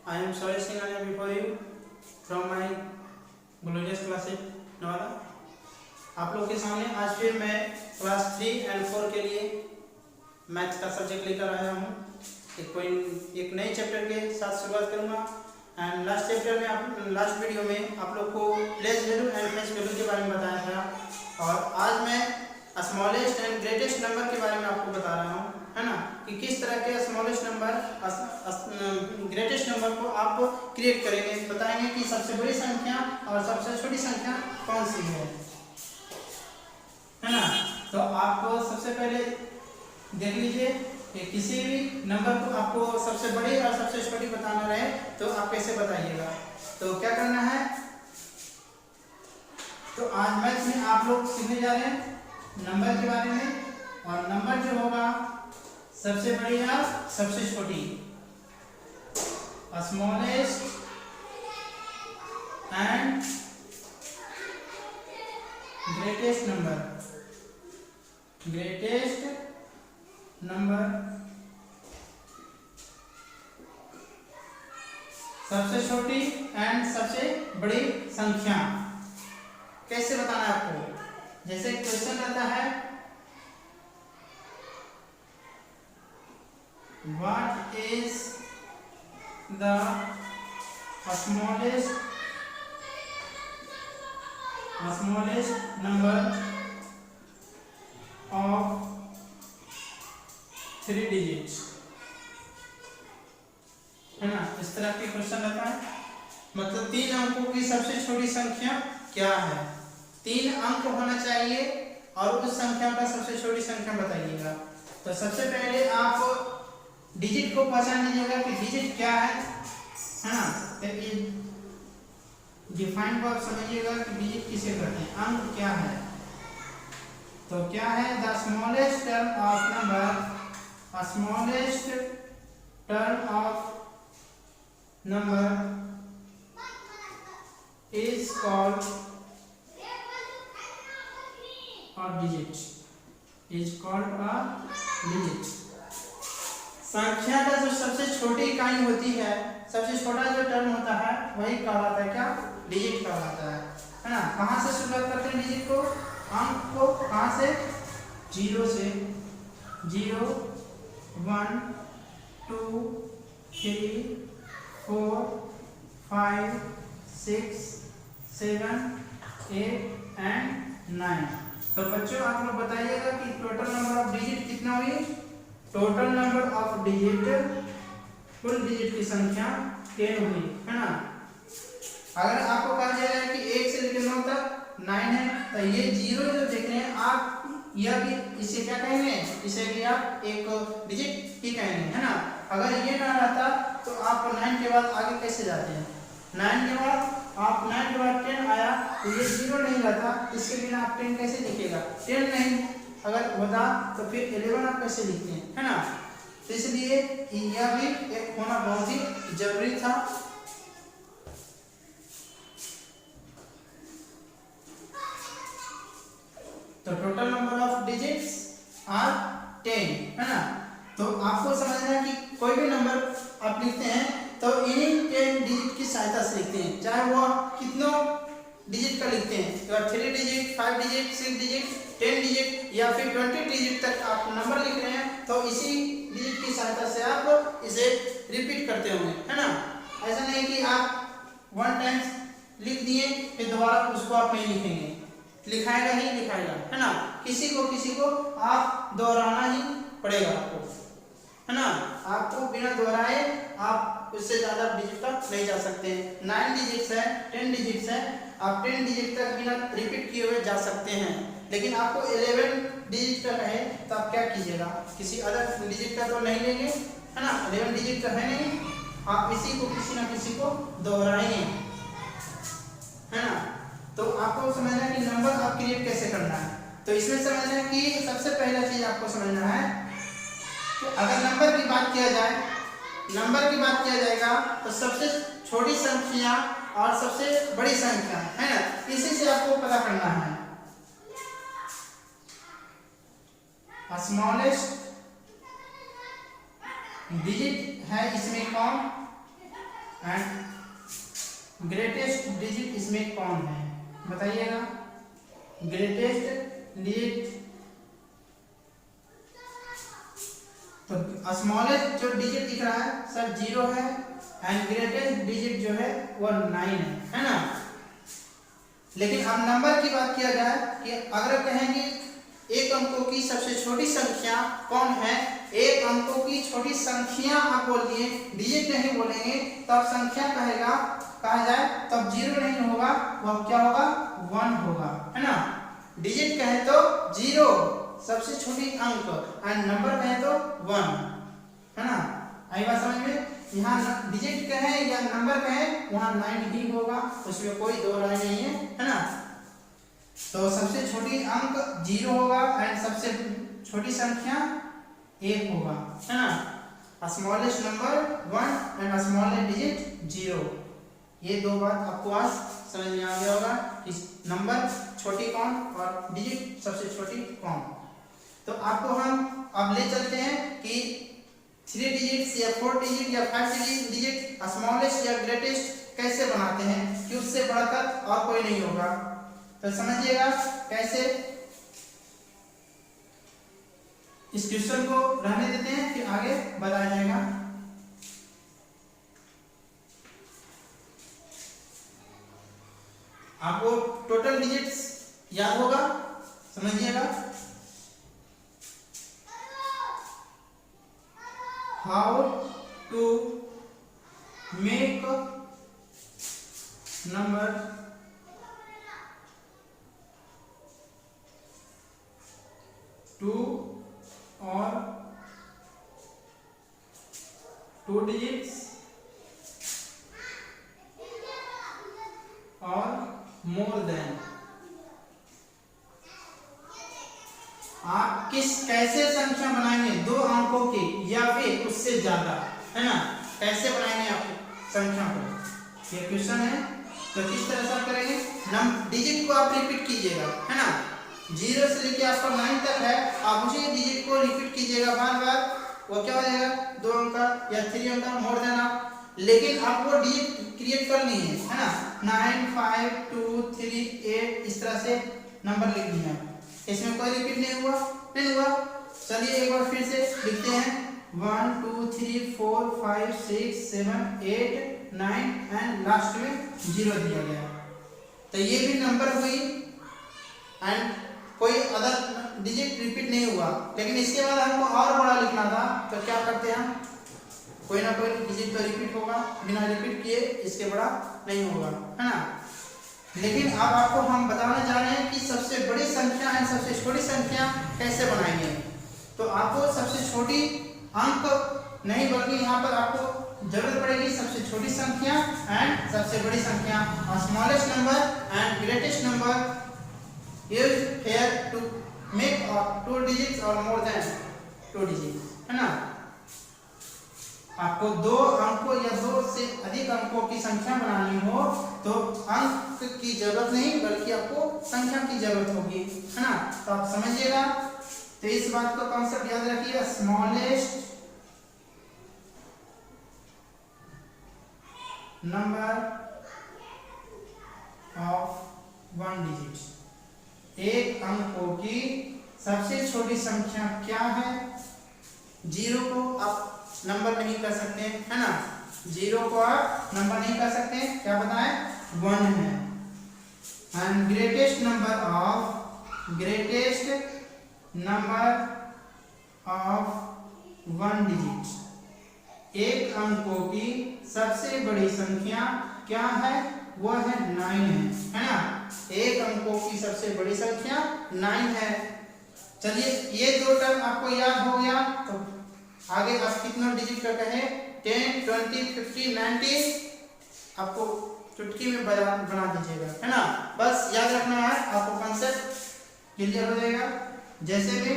I am Soil Singhania before you from my glorious classic Nawada. आप लोग के सामने आज फिर मैं क्लास 3 एंड 4 के लिए मैथ्स का सब्जेक्ट लेकर आया हूँ। एक नए चैप्टर के साथ शुरुआत करूँगा। एंड लास्ट वीडियो में आप लोग को place value and face value के बारे में बताया था, और आज मैं स्मॉलेस्ट एंड ग्रेटेस्ट नंबर के बारे में आपको बता रहा हूँ, है ना, कि किस तरह के स्मॉलेस्ट नंबर ग्रेटेस्ट नंबर को आप क्रिएट करेंगे। बताएंगे कि सबसे बड़ी संख्या और सबसे छोटी संख्या कौन सी है ना। तो आपको सबसे पहले देख लीजिए कि किसी भी नंबर को आपको सबसे बड़ी और सबसे छोटी बताना रहे तो आप कैसे बताइएगा। तो क्या करना है, तो आज मैथ में आप लोग सीखने जा रहे हैं नंबर के बारे में, और नंबर जो होगा सबसे बड़ी या सबसे छोटी, स्मॉलेस्ट एंड ग्रेटेस्ट नंबर। सबसे छोटी एंड सबसे बड़ी संख्या कैसे बताना है आपको। जैसे क्वेश्चन रहता है what is the smallest number of 3 digits, है ना। इस तरह के क्वेश्चन रहता है, मतलब 3 अंकों की सबसे छोटी संख्या क्या है। 3 अंक होना चाहिए और उस संख्या का सबसे छोटी संख्या बताइएगा। तो सबसे पहले आप डिजिट को पहचान लीजिएगा कि डिजिट क्या है ना। तो ये डिफाइन वर्ब समझिएगा कि डिजिट किसे कहते हैं, अंक क्या है। तो क्या है, the smallest term of number is called a digit। संख्या का जो सबसे छोटी इकाई होती है, सबसे छोटा जो टर्म होता है वही कहलाता है क्या, डिजिट कहलाता है ना। कहाँ से शुरुआत करते हैं डिजिट को, अंक को कहाँ से, 0 से। 0 1 2 3 4 5 6 7 8 एंड 9। तो बच्चों आप लोग बताइएगा कि टोटल नंबर ऑफ डिजिट कितना हुई। टोटल नंबर ऑफ डिजिट, कुल डिजिट की संख्या 10 हुई, है ना। अगर आपको कहा जाए कि 1 से लेकर 9 तक 9 है, तो ये 0 जो देख रहे हैं आप, यह भी इसे क्या कहेंगे, इसे भी आप एक डिजिट ही कहेंगे, है ना। अगर ये ना रहता तो आप 9 के बाद आगे कैसे जाते हैं। 9 के बाद 10 आया तो ये 0 नहीं रहता, इसके बिना आप 10 कैसे लिखिएगा। 10 नहीं अगर होता तो फिर 11 आप कैसे लिखते हैं, है ना। तो इसलिए यह भी एक होना बहुत ही जरूरी था। तो total number of digits are 10, है ना। तो आपको समझना है कि कोई भी नंबर आप लिखते हैं तो इन्हीं 10 डिजिट की सहायता से लिखते हैं, चाहे वो कितनों डिजिट का लिखते हैं, तो 3 डिजिट 5 डिजिट 6 डिजिट 10 डिजिट या फिर 20 डिजिट तक आप नंबर लिख रहे हैं, तो इसी डिजिट की सहायता से आप इसे रिपीट करते होंगे, है ना। ऐसा नहीं कि आप 1 टाइम्स लिख दिए फिर दोबारा उसको आप नहीं लिखेंगे, लिखाएगा ही लिखाएगा, है ना। किसी को आप दोहराना ही पड़ेगा आपको, है ना। आपको बिना दोहराए आप उससे ज्यादा डिजिट तक नहीं जा सकते हैं। 9 डिजिट्स है, 10 डिजिट्स है, आप 10 डिजिट तक बिना रिपीट किए हुए जा सकते हैं। लेकिन आपको 11 डिजिट का है तो आप क्या कीजिएगा, किसी अदर डिजिट का तो नहीं लेंगे, है ना। 11 डिजिट का है नहीं, आप इसी को किसी ना किसी को दोहराएंगे, है ना। तो आपको समझना है कि नंबर आप क्रिएट कैसे करना है। तो इसमें समझना है कि सबसे पहला चीज आपको समझना है कि अगर नंबर की बात किया जाएगा तो सबसे छोटी संख्या और सबसे बड़ी संख्या, है ना, इसी से आपको पता करना है। स्मॉलेस्ट डिजिट है इसमें कौन, एंड ग्रेटेस्ट डिजिट इसमें कौन है बताइएगा। ग्रेटेस्ट डिजिट तो स्मॉलेस्ट जो डिजिट दिख रहा है सर 0 है एंड ग्रेटेस्ट डिजिट जो है वो 9 है ना। लेकिन अब नंबर की बात किया जाए कि अगर कहेंगे एक अंकों की सबसे छोटी संख्या कौन है, एक अंकों की छोटी संख्या आप बोल दिए, डिजिट नहीं बोलेंगे तब संख्या कहा जाए तब 0 नहीं होगा, वह क्या होगा 1 होगा, है ना। डिजिट कहे तो 0 सबसे छोटी अंक एंड नंबर कहे तो 1, है ना। आई बात समझ में। यहाँ डिजिट कहे या नंबर कहे वहां 9 ही होगा, उसमें कोई दो राय नहीं है ना। तो सबसे छोटी अंक 0 होगा एंड सबसे छोटी संख्या 1 होगा, है ना। Smallest number 1 and smallest digit 0। ये दो बात आपको आज समझ में आ गया होगा कि नंबर छोटी कौन और डिजिट सबसे छोटी कौन। तो आपको हम अब ले चलते हैं कि 3 डिजिट्स या 4 डिजिट या 5 डिजिट स्मॉलेस्ट या ग्रेटेस्ट कैसे बनाते हैं कि उससे बढ़कर और कोई नहीं होगा। तो समझिएगा कैसे। इस क्वेश्चन को रहने देते हैं फिर आगे बताया जाएगा। आपको टोटल डिजिट्स याद होगा, समझिएगा। How to make number two और 2 डिजिट्स और मोर देन। आप कैसे संख्या बनाएंगे 2 अंकों की या फिर उससे ज्यादा, है ना। कैसे बनाएंगे आप संख्या को, ये क्वेश्चन है। तो किस तरह से आप करेंगे, डिजिट को आप रिपीट कीजिएगा, है ना। 0 से लेके आपका 9 तक है, आप उसी डिजिट को रिपीट कीजिएगा बार बार, वो क्या हो जाएगा 2 अंक या 3 अंक मोर देन आप। लेकिन आपको डिजिट क्रिएट करनी है ना। 9 5 2 3 8 इस तरह से नंबर लिख दिया, इसमें कोई रिपीट नहीं हुआ। चलिए एक बार फिर से लिखते हैं 1 2 3 4 5 6 7 8 9 एंड लास्ट में 0 दिया गया। तो ये भी नंबर हुई एंड कोई अदर डिजिट रिपीट नहीं हुआ। लेकिन इसके बाद हमको और बड़ा लिखना था, तो क्या करते हैं, कोई ना कोई डिजिट तो रिपीट होगा, बिना रिपीट किए इसके बड़ा नहीं होगा, है ना। लेकिन अब आपको हम बताने जा रहे हैं कि सबसे बड़ी संख्या एंड सबसे छोटी संख्या कैसे बनाएंगे। तो आपको सबसे छोटी अंक नहीं बल्कि यहाँ पर आपको जरूरत पड़ेगी सबसे छोटी संख्या एंड सबसे बड़ी संख्या, smallest number and greatest number used here to make 2 digits or more than 2 digits, है ना। आपको 2 अंकों या 2 से अधिक अंकों की संख्या बनानी हो तो अंक की जरूरत नहीं बल्कि आपको संख्या की जरूरत होगी, है ना। तो आप समझिएगा। तो इस बात को कॉन्सेप्ट याद रखिएगा, स्मॉलेस्ट नंबर ऑफ 1 डिजिट, एक अंकों की सबसे छोटी संख्या क्या है। 0 को आप नंबर नहीं कर सकते, है ना। 0 को आप नंबर नहीं कर सकते, क्या बताएं 1 है। And greatest number of 1 digit, एक अंकों की सबसे बड़ी संख्या क्या है, वो है 9 है ना। एक अंकों की सबसे बड़ी संख्या 9 है। चलिए ये 2 टर्म आपको याद हो गया, तो आगे आप कितना डिजिट का कहे 10 20 50 90 आपको चुटकी में बना दीजिएगा, है ना। बस याद रखना है, आपको कॉन्सेप्ट क्लियर हो जाएगा। जैसे भी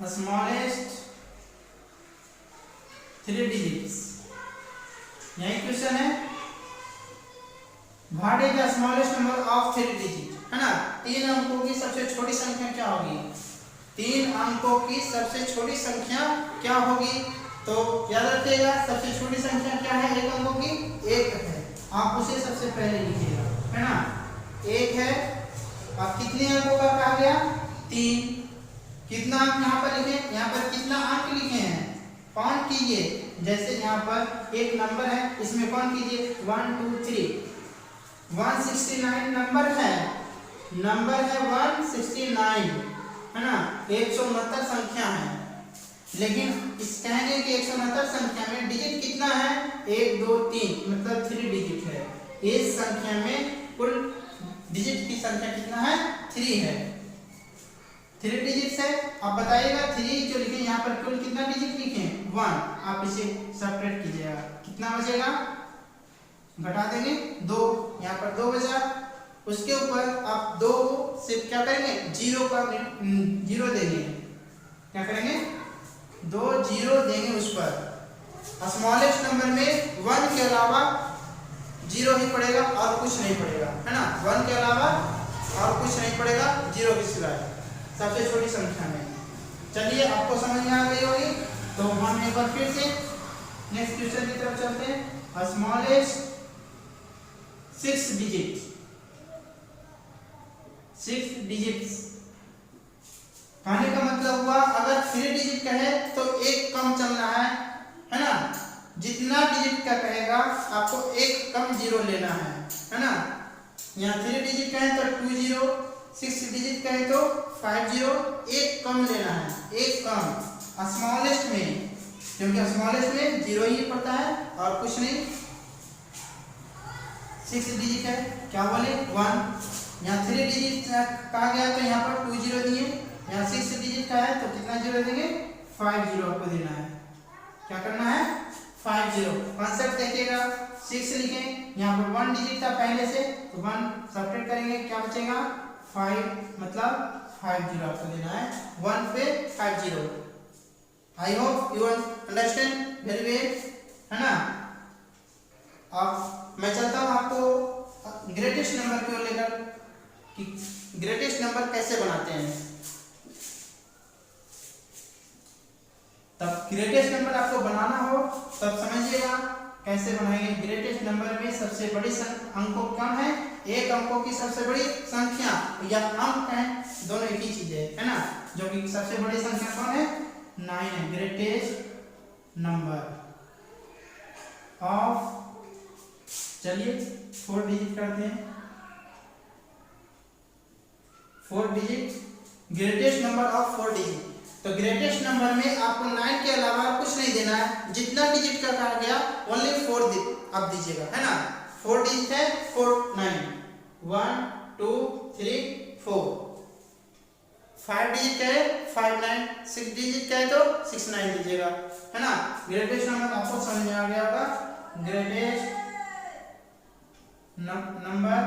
स्मॉलेस्ट 3 डिजिट्स, यही क्वेश्चन है। What is the smallest number of 3 digit, है ना। 3 अंकों की सबसे छोटी संख्या क्या होगी, 3 अंकों की सबसे छोटी संख्या क्या होगी। तो याद रखिएगा सबसे छोटी संख्या क्या है एक अंकों की, एक है, आप उसे सबसे पहले लिखिएगा, है ना, एक है। अब कितने अंकों का कहा गया, 3। कितना अंक यहाँ पर लिखे, यहाँ पर कितना अंक लिखे हैं, काउंट कीजिए। जैसे यहाँ पर एक नंबर है, इसमें काउंट कीजिए 1 2 3, 169 नंबर है, नंबर है 169, है ना, 169 संख्या है। लेकिन इस कहेंगे कि 169 संख्या में डिजिट कितना है, 1 2 3, मतलब 3 डिजिट है। इस संख्या में कुल डिजिट की संख्या कितना है, 3 है, 3 डिजिट्स है। अब बताइएगा 3 जो लिखे यहाँ पर कुल कितना डिजिट लिखे हैं, 1। आप इसे सब्ट्रैक्ट कीजिएगा, कितना बचेगा, घटा देंगे 2, यहाँ पर 2 बचा। उसके ऊपर आप 2 से क्या करेंगे, 0 का 0 देंगे, क्या करेंगे, 2 0 देंगे उस पर। स्मॉलेस्ट नंबर में 1 के अलावा 0 ही पड़ेगा और कुछ नहीं पड़ेगा, है ना, 1 के अलावा और कुछ नहीं पड़ेगा 0 के सिवाय, सबसे छोटी संख्या में। चलिए आपको समझ में आ गई होगी, तो हम एक बार फिर से नेक्स्ट क्वेश्चन की तरफ चलते हैं। स्मॉलेस्ट 6 डिजिट्स कहने का मतलब हुआ अगर 3 डिजिट कहे तो एक कम चलना है ना, जितना डिजिट का कहेगा आपको एक कम 0 लेना है ना। यहाँ 3 डिजिट कहे तो 2 0, 6 डिजिट कहे तो 5 0, एक कम लेना है, एक कम स्मॉलेस्ट में, क्योंकि स्मॉलेस्ट में 0 ही पड़ता है और कुछ नहीं। 6 डिजिट है, क्या बोले 1, यहाँ 3 डिजिट कहा गया तो यहाँ पर 2 0 दिए, यहाँ 6 डिजिट का है तो कितना 0 देंगे, 5 0 आपको देना है, क्या करना है, 5 0। कॉन्सेप्ट देखिएगा, 6 लिखें, यहाँ पर 1 डिजिट था पहले से, तो 1 सब्ट्रैक्ट करेंगे, क्या बचेगा, 5, मतलब 5 0 आपको देना है, 1 पे 5 0। I hope you understand very well, है ना। अब मैं चलता हूँ आपको ग्रेटेस्ट नंबर की ओर लेकर, कि ग्रेटेस्ट नंबर कैसे बनाते हैं। तब ग्रेटेस्ट नंबर आपको बनाना हो तब समझिएगा कैसे बनाएंगे। ग्रेटेस्ट नंबर में सबसे बड़ी अंकों कम है, एक अंकों की सबसे बड़ी संख्या या अंक है, दोनों एक ही चीज है ना, जो कि सबसे बड़ी संख्या कौन है, 9 है। ग्रेटेस्ट नंबर ऑफ, चलिए 4 डिजिट करते हैं, 4 digit, greatest number of 4 digit. तो ग्रेटेस्ट नंबर में आपको 9 के अलावा कुछ नहीं देना है, जितना डिजिट का कहा गया ओनली 4 आप दीजिएगा, है ना। 4 डिजिट है, 4 9, 1 2 3 4। 5 डिजिट का है 5 9, 6 डिजिट का है तो 6 9 दीजिएगा, है ना। ग्रेटेस्ट नंबर आपको समझ में आ गया होगा। ग्रेटेस्ट नंबर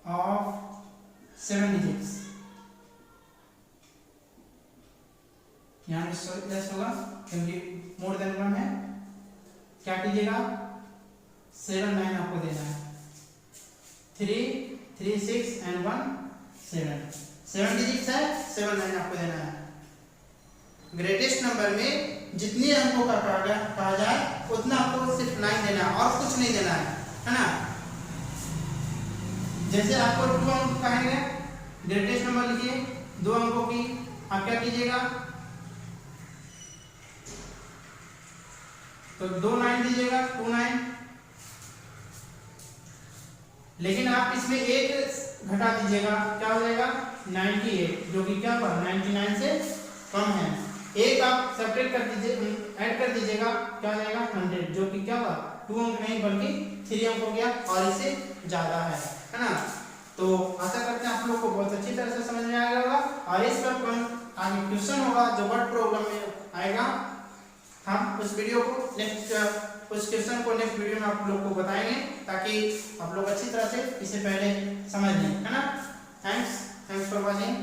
ऑफ 7 डिजिट्स, यहाँ लेस होगा क्योंकि मोर देन 1 है, क्या कीजिएगा, 7 9 आपको देना है, 3 3 6 एंड 1 7 डिजिट्स है, 7 9 आपको देना है। ग्रेटेस्ट नंबर में जितने अंकों का कहा जाए उतना आपको सिर्फ 9 देना है और कुछ नहीं देना है ना। जैसे आपको 2 अंक कहेंगे, ग्रेटेस्ट नंबर लिखिए 2 अंकों की, आप क्या कीजिएगा, तो 2 9 दीजिएगा, 2 9। लेकिन आप इसमें एक घटा दीजिएगा, क्या हो जाएगा 98, जो कि क्या हुआ 99 से कम है। एक आप सब्ट्रैक्ट कर दीजिए, ऐड कर दीजिएगा, क्या हो जाएगा 100, जो कि क्या हुआ 2 अंक नहीं बल्कि 3 अंक हो गया और इससे ज्यादा है ना। तो आशा करते हैं आप लोग को बहुत अच्छी तरह से समझ में आ गया होगा, और इस पर आगे क्वेश्चन होगा जो वर्ड प्रॉब्लम में आएगा, हम उस वीडियो को नेक्स्ट, उस क्वेश्चन को नेक्स्ट वीडियो में आप लोग को बताएंगे ताकि आप लोग अच्छी तरह से इसे पहले समझ लें, है ना। Thanks for watching.